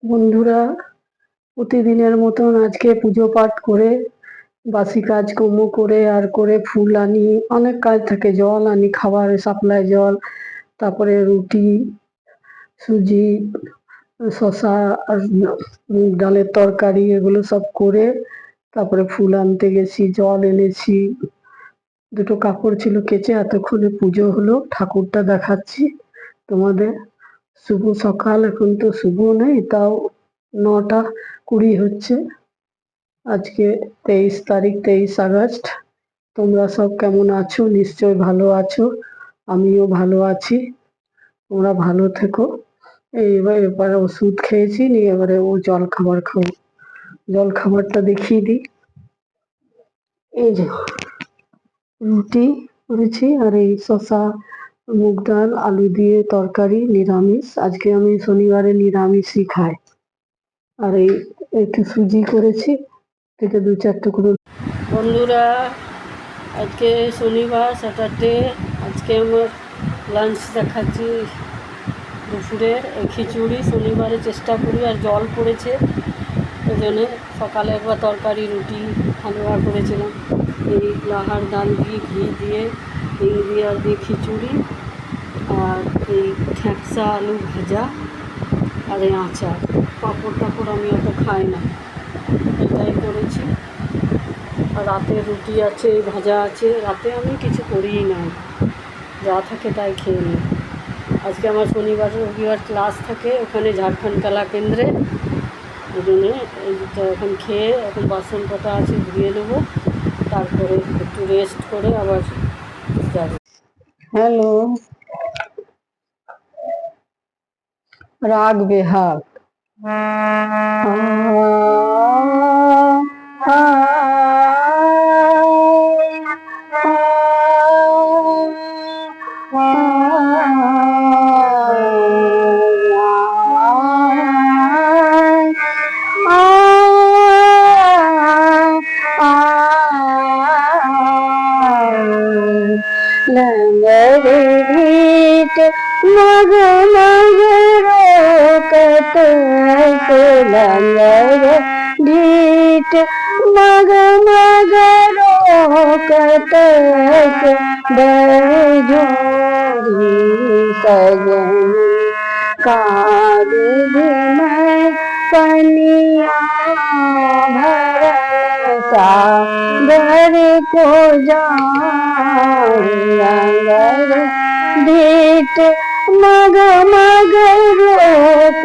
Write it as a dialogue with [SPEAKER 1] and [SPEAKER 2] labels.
[SPEAKER 1] বন্ধুরা, প্রতিদিনের মতন আজকে পুজো পাঠ করে বাসি কাজকর্ম করে ফুল আনি, অনেক কাজ থাকে, জল আনি, খাবার সাপ্লাই জল, তারপরে রুটি, সুজি, শশা আর মুগ ডালের তরকারি, এগুলো সব করে তারপরে ফুল আনতে গেছি, জল এনেছি, দুটো কাপড় ছিল কেচে, এতক্ষণে পুজো হলো। ঠাকুরটা দেখাচ্ছি তোমাদের। শুভ সকাল, এখন তো শুভ নেই, তাও 9:20 হচ্ছে। আজকে 23 তারিখ, 23 আগস্ট। তোমরা সব কেমন আছো? নিশ্চয় ভালো আছো, আমিও ভালো আছি। তোমরা ভালো থেকো। এবারে ওষুধ খেয়েছি, নিয়ে এবারে জল খাবার খাবো। জল খাবারটা দেখিয়ে দিই। এই যে রুটি করেছি, আর এই শশা, মুগ ডাল, আলু দিয়ে তরকারি, নিরামিষ। আজকে আমি শনিবারে নিরামিষই খাই। আর এই একটু সুজি করেছি, থেকে 2-4 টুকরো। বন্ধুরা, আজকে শনিবার, স্যাটারডে। আজকে আমার লাঞ্চ দেখাচ্ছি দুপুরের খিচুড়ি। শনিবারে চেষ্টা করি, আর জল পড়েছে ওই জন্যে সকালে একবার তরকারি, রুটি, হালুয়া করেছিলাম। এই লাহার ডাল দিয়ে, ঘি দিয়ে, হিং দিয়ে আর দিয়ে খিচুড়ি, আর এই ঠ্যাপসা আলু ভাজা, আর এই আচার। পাঁপড় টাপড় আমি অত খাই না, এটাই করেছি। আর রাতে রুটি আছে, ভাজা আছে। রাতে আমি কিছু করিই না, যা থাকে তাই খেয়ে নিই। আজকে আমার শনিবার রবিবার ক্লাস থাকে ওখানে, ঝাড়খণ্ড কলা কেন্দ্রে। ওই জন্যে এইটা এখন খেয়ে, এখন বাসন কটা আছে ধুয়ে নেবো, তারপরে একটু রেস্ট করে আবার যাবো। হ্যালো, রাগ বেহাগ। लंगरीट मग मग रोकत लंगर ढीठ मग मग रोकत बरझोरी सजनी काली मैं पनिया भरन सागर को जाऊं ढीठ मग मग रोक